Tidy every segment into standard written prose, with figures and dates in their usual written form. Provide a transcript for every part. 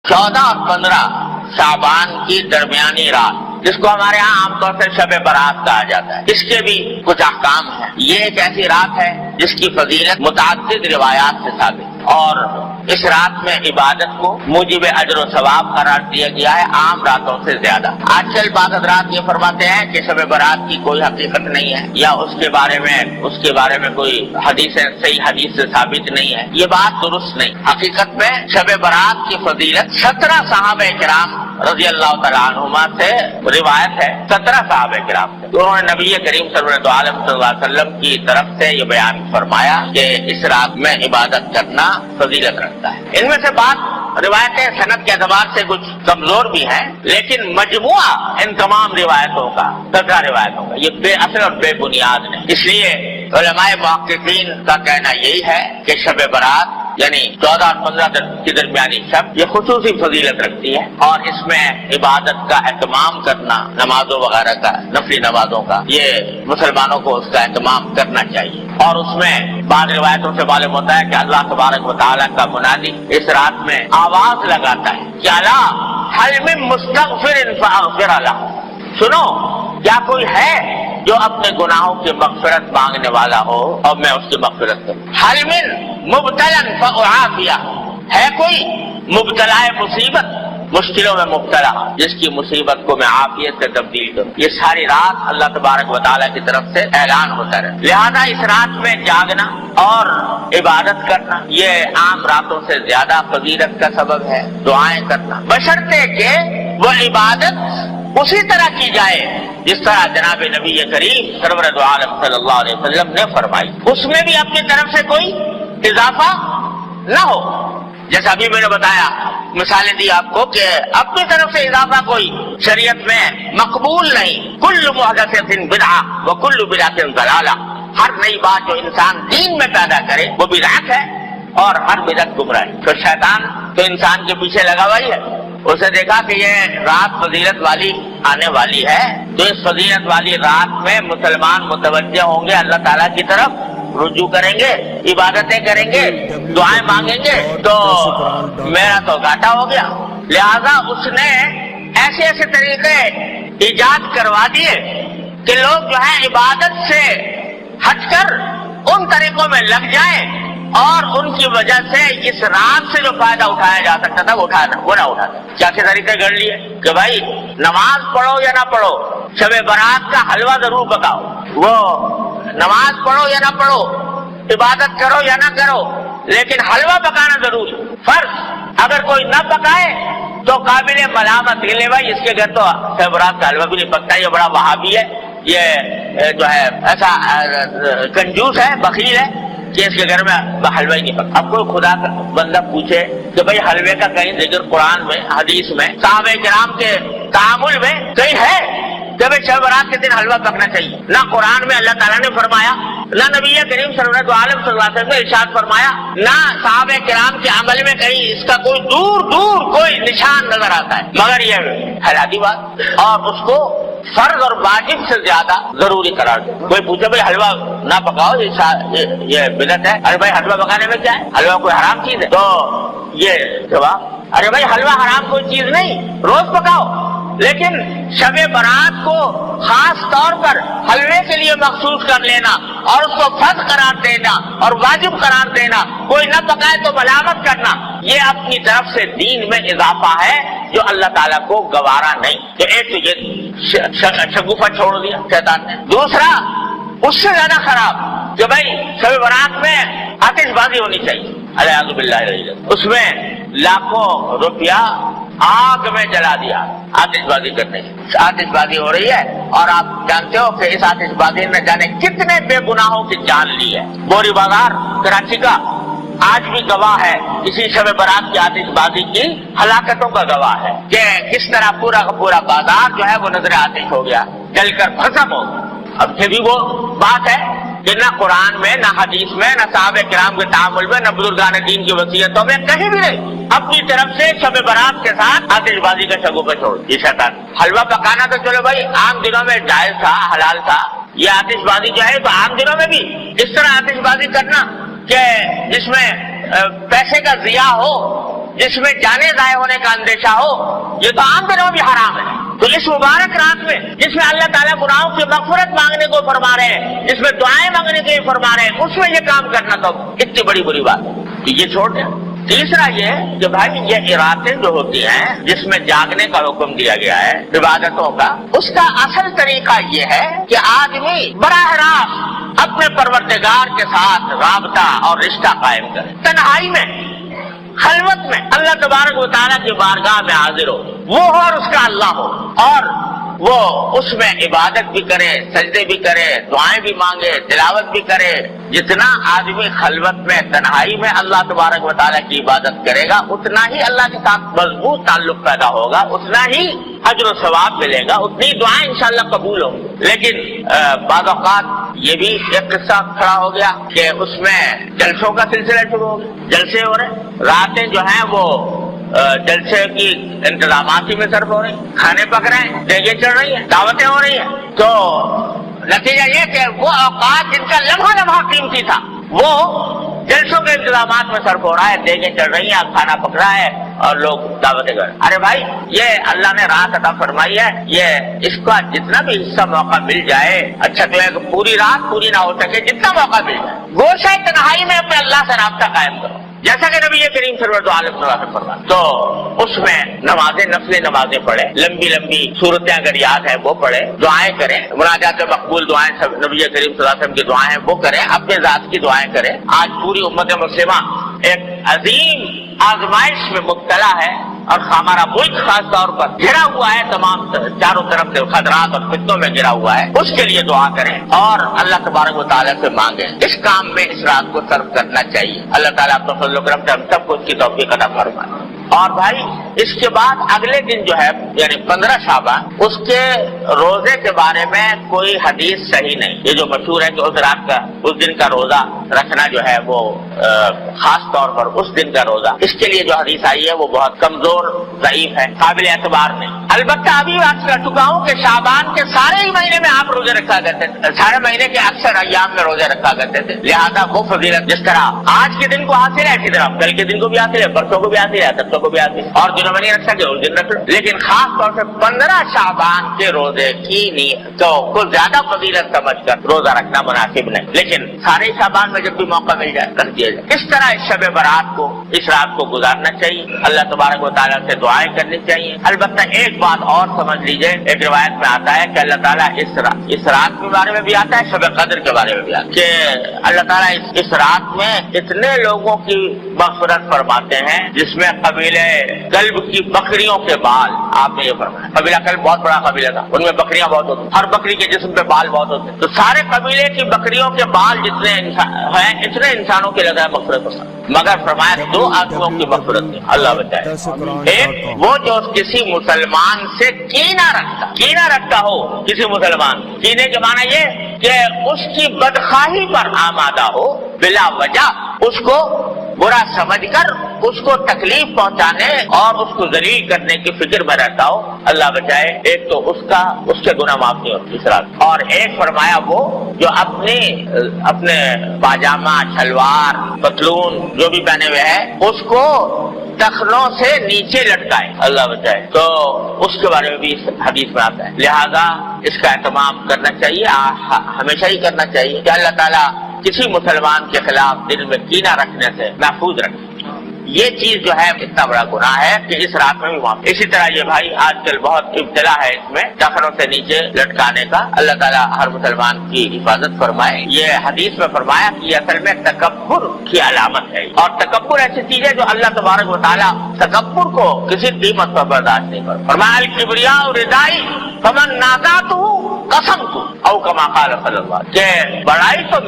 14 اور 15 شعبان کی درمیانی رات، جس کو ہمارے ہاں عام طور سے شب برات کہا جاتا ہے، اس کے بھی کچھ احکام ہیں۔ یہ ایک ایسی رات ہے جس کی فضیلت متعدد روایات سے ثابت، اور اس رات میں عبادت کو موجب اجر و ثواب قرار دیا گیا ہے عام راتوں سے زیادہ۔ آج کل بعض حضرات یہ فرماتے ہیں کہ شب برات کی کوئی حقیقت نہیں ہے، یا اس کے بارے میں کوئی صحیح حدیث سے ثابت نہیں ہے۔ یہ بات درست نہیں۔ حقیقت میں شب برات کی فضیلت 17 صحابہ کرام رضی اللہ تعالیٰ عنہما سے روایت ہے، 17 صحابہ کرام سے، انہوں نے نبی کریم سرورت عالم صلی اللہ علیہ وسلم کی طرف سے یہ بیان فرمایا کہ اس رات میں عبادت کرنا فضیلت رکھتا ہے۔ ان میں سے بات روایتیں صنعت کے اعتبار سے کچھ کمزور بھی ہیں، لیکن مجموعہ ان تمام روایتوں کا 17 روایتوں کا یہ بے اصل اور بے بنیاد نہیں۔ اس لیے علماء محققین کا کہنا یہی ہے کہ شب برات یعنی 14 اور 15 کی درمیانی شب یہ خصوصی فضیلت رکھتی ہے، اور اس میں عبادت کا اہتمام کرنا، نمازوں وغیرہ کا، نفلی نمازوں کا، یہ مسلمانوں کو اس کا اہتمام کرنا چاہیے۔ اور اس میں بعض روایتوں سے معلوم ہوتا ہے کہ اللہ تبارک و تعالیٰ کا منادی اس رات میں آواز لگاتا ہے کہ الا حل من مستغفر فاغفر لہ، سنو کیا کوئی ہے جو اپنے گناہوں کی مغفرت مانگنے والا ہو اور میں اس کی مغفرت کروں۔ حل من مبتلا فاعافیہ، ہے کوئی مبتلا مصیبت، مشکلوں میں مبتلا جس کی مصیبت کو میں عافیت سے تبدیل کروں۔ یہ ساری رات اللہ تبارک و تعالیٰ کی طرف سے اعلان ہوتا رہے، لہذا اس رات میں جاگنا اور عبادت کرنا یہ عام راتوں سے زیادہ فضیلت کا سبب ہے۔ دعائیں کرنا بشرطے کہ وہ عبادت اسی طرح کی جائے جس طرح جناب نبی کریم سرورت عالم صلی اللہ علیہ وسلم نے فرمائی، اس میں بھی اپنی طرف سے کوئی اضافہ نہ ہو۔ جیسا ابھی میں نے بتایا، مثالیں دی آپ کو کہ اپنی طرف سے اضافہ کوئی شریعت میں مقبول نہیں۔ کل محدثۃ بدعہ وکل بدعۃ ضلالہ، ہر نئی بات جو انسان دین میں پیدا کرے وہ بدعت ہے، اور ہر بدعت گمراہی۔ تو شیطان تو انسان کے پیچھے لگا ہوا ہی ہے، اسے دیکھا کہ یہ رات فضیلت والی آنے والی ہے، تو اس فضیلت والی رات میں مسلمان متوجہ ہوں گے، اللہ تعالیٰ کی طرف رجوع کریں گے، عبادتیں کریں گے، دعائیں مانگیں گے، تو میرا تو گھاٹا ہو گیا۔ لہذا اس نے ایسے ایسے طریقے ایجاد کروا دیے کہ لوگ جو ہے عبادت سے ہٹ کر ان طریقوں میں لگ جائیں، اور ان کی وجہ سے اس رات سے جو فائدہ اٹھایا جا سکتا تھا وہ نہ اٹھاتا۔ کیا طریقے گڑھ لیے کہ بھائی نماز پڑھو یا نہ پڑھو، شب برات کا حلوہ ضرور پکاؤ، وہ نماز پڑھو یا نہ پڑھو، عبادت کرو یا نہ کرو، لیکن حلوہ پکانا ضرور فرض۔ اگر کوئی نہ پکائے تو قابل ملامت، لے بھائی اس کے گھر تو شب برات کا حلوہ بھی نہیں پکتا، یہ بڑا وہابی ہے، یہ جو ہے ایسا کنجوس ہے، بخیل ہے کہ اس کے گھر میں حلوہ ہی نہیں پکتا۔ اب کوئی خدا کا بندہ پوچھے کہ بھئی حلوے کا کہیں ذکر قرآن میں، حدیث میں، صحابہ کرام کے تعامل میں کہیں ہے کہ بھئی شب برات کے دن حلوہ پکنا چاہیے؟ نہ قرآن میں اللہ تعالیٰ نے فرمایا، نہ نبی کریم سرورت عالم صلی اللہ علیہ وسلم نے ارشاد فرمایا، نہ صحابہ کرام کے عمل میں کہیں اس کا کوئی دور دور کوئی نشان نظر آتا ہے، مگر یہ حیراتی بات، اور اس کو فرض اور واجب سے زیادہ ضروری قرار دے۔ کوئی پوچھے بھائی حلوہ نہ پکاؤ، یہ بدعت ہے، ارے بھائی حلوہ پکانے میں کیا ہے، حلوہ کوئی حرام چیز ہے؟ تو یہ جواب، ارے بھائی حلوہ حرام کوئی چیز نہیں، روز پکاؤ، لیکن شب برات کو خاص طور پر حلوے کے لیے مخصوص کر لینا اور اس کو فرض قرار دینا اور واجب قرار دینا، کوئی نہ پکائے تو ملامت کرنا، یہ اپنی طرف سے دین میں اضافہ ہے جو اللہ تعالیٰ کو گوارا نہیں۔ تو ایک تو یہ شگوفہ چھوڑ دیا شیطان نے۔ دوسرا اس سے زیادہ خراب کہ بھائی شب برات میں آتش بازی ہونی چاہیے، الیاذ باللہ، اس میں لاکھوں روپیہ آگ میں جلا دیا آتش بازی کرنے سے۔ آتش بازی ہو رہی ہے اور آپ جانتے ہو کہ اس آتش بازی نے جانے کتنے بے گناہوں کی جان لی ہے۔ بوری بازار کراچی کا آج بھی گواہ ہے اسی شب برات کی آتش بازی کی ہلاکتوں کا گواہ ہے کہ کس طرح پورا کا پورا بازار جو ہے وہ نظر آتش ہو گیا، جل کر بھسم ہو گیا۔ اب پھر بھی وہ بات ہے کہ نہ قرآن میں، نہ حدیث میں، نہ صحابہ کرام کے تعامل میں، نہ بزرگان دین کی وصیتوں میں کہیں بھی نہیں، اپنی طرف سے شب برات کے ساتھ آتش بازی کا شگوفہ چھوڑ یہ شیطان۔ حلوہ پکانا تو چلو بھائی عام دنوں میں جائز تھا، حلال تھا، یہ آتش بازی جو ہے تو عام دنوں میں بھی اس طرح آتش بازی کرنا کہ جس میں پیسے کا ضیاع ہو، جس میں جانے ضائع ہونے کا اندیشہ ہو، یہ تو عام دنوں بھی حرام ہے۔ تو اس مبارک رات میں جس میں اللہ تعالیٰ گناہوں کی مغفرت مانگنے کو فرما رہے ہیں، جس میں دعائیں مانگنے کو فرما رہے ہیں، اس میں یہ کام کرنا تو اتنی بڑی بری بات ہے کہ یہ چھوڑ دیں۔ تیسرا یہ کہ بھائی یہ راتیں جو ہوتی ہیں جس میں جاگنے کا حکم دیا گیا ہے عبادتوں کا، اس کا اصل طریقہ یہ ہے کہ آدمی براہ راست اپنے پروردگار کے ساتھ رابطہ اور رشتہ قائم کرے، تنہائی میں، خلوت میں اللہ تبارک و تعالیٰ کی بارگاہ میں حاضر ہو، وہ ہو اور اس کا اللہ ہو، اور وہ اس میں عبادت بھی کرے، سجدے بھی کرے، دعائیں بھی مانگے، تلاوت بھی کرے۔ جتنا آدمی خلوت میں، تنہائی میں اللہ تبارک و تعالیٰ کی عبادت کرے گا، اتنا ہی اللہ کے ساتھ مضبوط تعلق پیدا ہوگا، اتنا ہی اجر و ثواب ملے گا، اتنی دعائیں انشاءاللہ قبول ہوں گی۔ لیکن بعض اوقات یہ بھی ایک قصہ کھڑا ہو گیا کہ اس میں جلسوں کا سلسلہ شروع ہو گیا، جلسے ہو رہے، راتیں جو ہیں وہ جلسے کی انتظامات ہی میں صرف ہو رہی ہیں، کھانے پک رہے ہیں، دیگیں چڑھ رہی ہیں، دعوتیں ہو رہی ہیں، تو نتیجہ یہ کہ وہ اوقات جن کا لمحہ لمحہ قیمتی تھا وہ جلسوں کے انتظامات میں صرف ہو رہا ہے، دیگیں چڑھ رہی ہیں، کھانا پک رہا ہے اور لوگ دعوتیں کر رہے ہیں۔ ارے بھائی، یہ اللہ نے رات عطا فرمائی ہے، یہ اس کا جتنا بھی حصہ موقع مل جائے، اچھا تو ہے کہ پوری رات پوری نہ ہو سکے، جتنا موقع مل جائے گوشہ تنہائی میں اپنے اللہ سے رابطہ قائم کرو، جیسا کہ نبی کریم سرور عالم نے فرمایا۔ تو اس میں نمازیں، نفلی نمازیں پڑھیں، لمبی لمبی صورتیں اگر یاد ہیں وہ پڑھیں، دعائیں کریں، مناجات مقبول دعائیں، سب نبی کریم صلی اللہ علیہ وسلم کی دعائیں ہیں وہ کریں، اپنے ذات کی دعائیں کریں۔ آج پوری امت مسلمہ ایک عظیم آزمائش میں مبتلا ہے، اور ہمارا ملک خاص طور پر گھرا ہوا ہے، تمام چاروں طرف سے خطرات اور فتنوں میں گھرا ہوا ہے۔ اس کے لیے دعا کریں اور اللہ تبارک و تعالیٰ سے مانگیں۔ اس کام میں اس رات کو صرف کرنا چاہیے۔ اللہ تعالیٰ اپنا فضل و کرم سے ہم سب کو اس کی توفیق عطا فرمائے۔ اور بھائی اس کے بعد اگلے دن جو ہے یعنی 15 شعبان، اس کے روزے کے بارے میں کوئی حدیث صحیح نہیں۔ یہ جو مشہور ہے کہ اس رات کا، اس دن کا روزہ رکھنا جو ہے وہ خاص طور پر اس دن کا روزہ، اس کے لیے جو حدیث آئی ہے وہ بہت کمزور، ضعیف ہے، قابل اعتبار نہیں۔ البتہ ابھی بات کر چکا ہوں کہ شعبان کے سارے ہی مہینے میں آپ روزے رکھا کرتے تھے، سارے مہینے کے اکثر ایام میں روزے رکھا کرتے تھے، لہذا وہ فضیلت جس طرح آج کے دن کو حاصل ہے اسی طرح کل کے دن کو بھی حاصل ہے، پرسوں کو بھی حاصل ہے، تب کو بھی حاصل ہے، اور دنوں میں نہیں رکھ سکے اس دن رکھ لو۔ لیکن خاص طور سے 15 شعبان کے روزے کی نیت کو زیادہ فضیلت سمجھ کر روزہ رکھنا مناسب نہیں، لیکن سارے شعبان میں جب بھی موقع مل جائے رکھ دیا جائے۔ اس طرح اس شب برات کو، اس رات کو گزارنا چاہیے، اللہ تبارک و تعالیٰ سے دعائیں کرنی چاہیے۔ البتہ ایک بات اور سمجھ لیجئے، ایک روایت میں آتا ہے کہ اللہ تعالیٰ اس رات کے بارے میں بھی آتا ہے، شب قدر کے بارے میں بھی آتا ہے کہ اللہ تعالیٰ اس رات میں اتنے لوگوں کی مغفرت فرماتے ہیں جس میں قبیلے کلب کی بکریوں کے بال، آپ نے یہ فرمایا، قبیلہ کلب بہت بڑا قبیلہ تھا، ان میں بکریاں بہت ہوتی، ہر بکری کے جسم پہ بال بہت ہوتے، تو سارے قبیلے کی بکریوں کے بال جتنے ہیں اتنے انسانوں کے لگا مغفرت ہوتا، مگر فرمایا 2 آدمیوں کی مغفرت ہے، اللہ بچائے۔ ایک وہ جو کسی مسلمان سے کینہ رکھتا ہو، کسی مسلمان، کینے کے معنی یہ کہ اس کی بدخواہی پر آمادہ ہو، بلا وجہ اس کو برا سمجھ کر اس کو تکلیف پہنچانے اور اس کو ذلیل کرنے کی فکر میں رہتا ہو، اللہ بچائے۔ ایک تو اس کے گناہ معاف نہیں ہوتے اس رات، اور ایک فرمایا وہ جو اپنے پاجامہ، شلوار، پتلون جو بھی پہنے ہوئے ہے اس کو ٹخنوں سے نیچے لٹکائے، اللہ بچائے، تو اس کے بارے میں بھی حدیث میں آتا ہے۔ لہذا اس کا اہتمام کرنا چاہیے، ہمیشہ ہی کرنا چاہیے کہ اللہ تعالیٰ کسی مسلمان کے خلاف دل میں کینہ رکھنے سے محفوظ رکھے۔ یہ چیز جو ہے اتنا بڑا گناہ ہے کہ اس رات میں بھی معاف۔ اسی طرح یہ بھائی آج کل بہت ابتلا ہے اس میں ٹخنوں سے نیچے لٹکانے کا، اللہ تعالیٰ ہر مسلمان کی حفاظت فرمائے۔ یہ حدیث میں فرمایا کہ یہ اصل میں تکبر کی علامت ہے، اور تکبر ایسی چیز ہے جو اللہ تبارک و تعالیٰ تکبر کو کسی قیمت پر برداشت نہیں کرتا۔ فرمایا الکبریاء ردائی فمن نازعتہ قسمت، او کما قال صلی اللہ علیہ وسلم، کہ بڑائی تو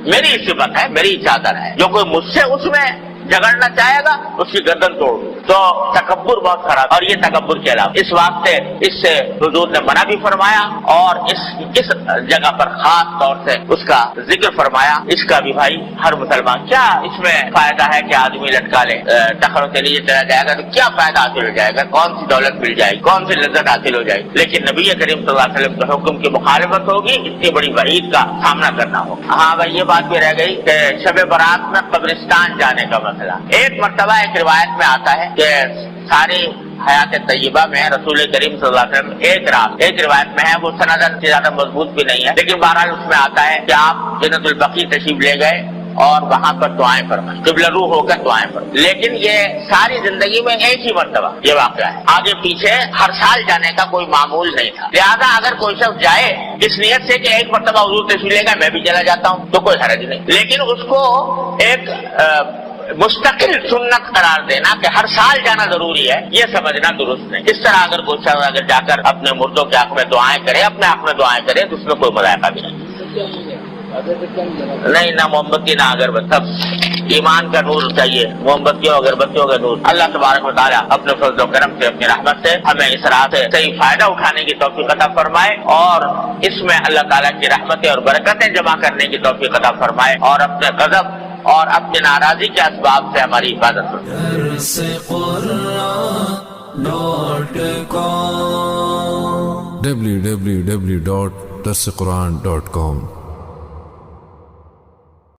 میری صفت ہے، میری چادر ہے، جو کوئی مجھ سے اس میں جگڑنا چاہے گا اس کی گردن توڑ دو۔ تو تکبر بہت خراب، اور یہ تکبر کے علاوہ اس واسطے اس سے حضور نے منع بھی فرمایا، اور اس جگہ پر خاص طور سے اس کا ذکر فرمایا۔ اس کا بھی بھائی ہر مسلمان، کیا اس میں فائدہ ہے کہ آدمی لٹکا لے، ٹخنوں سے لیے چلا جائے گا تو کیا فائدہ حاصل ہو جائے گا، کون سی دولت مل جائے گی، کون سی لذت حاصل ہو جائے گی، لیکن نبی کریم صلی اللہ علیہ وسلم کے حکم کی مخالفت ہوگی، اتنی بڑی وعید کا سامنا کرنا ہوگا۔ ہاں بھائی یہ بات بھی رہ گئی کہ شب برات میں قبرستان جانے کا مسئلہ، مسئلہ. ایک مرتبہ ایک روایت میں آتا ہے کہ ساری حیات طیبہ میں رسول کریم صلی اللہ علیہ وسلم ایک روایت میں ہے، وہ سندن سے زیادہ مضبوط بھی نہیں ہے، لیکن بہرحال اس میں آتا ہے کہ آپ جنت البقیع تشریف لے گئے اور وہاں پر دعائیں فرمائیں، قبلہ روح ہو کر دعائیں فرمائیں. لیکن یہ ساری زندگی میں ایک ہی مرتبہ یہ واقعہ ہے، آگے پیچھے ہر سال جانے کا کوئی معمول نہیں تھا. لہٰذا اگر کوئی شخص جائے اس نیت سے کہ ایک مرتبہ حضور تشریف لے گئے میں بھی چلا جاتا ہوں تو کوئی حرج نہیں، لیکن اس کو ایک مستقل سنت قرار دینا کہ ہر سال جانا ضروری ہے، یہ سمجھنا درست نہیں. اس طرح اگر کوئی شخص اگر جا کر اپنے مردوں کے حق میں دعائیں کرے، اپنے حق میں دعائیں کرے تو اس میں کوئی مذائقہ بھی نہیں. نہیں، نہ موم بتی نہ اگربتی، ایمان کا نور چاہیے، موم بتیوں اگربتیوں کا نور. اللہ تبارک و تعالیٰ اپنے فضل و کرم سے اپنی رحمت سے ہمیں اس راہ سے صحیح فائدہ اٹھانے کی توفیق عطا فرمائے اور اس میں اللہ تعالیٰ کی رحمتیں اور برکتیں جمع کرنے کی توفیق عطا فرمائے اور اپنے غضب اور اپنی ناراضی کے اسباب سے ہماری حفاظت www.darsequran.com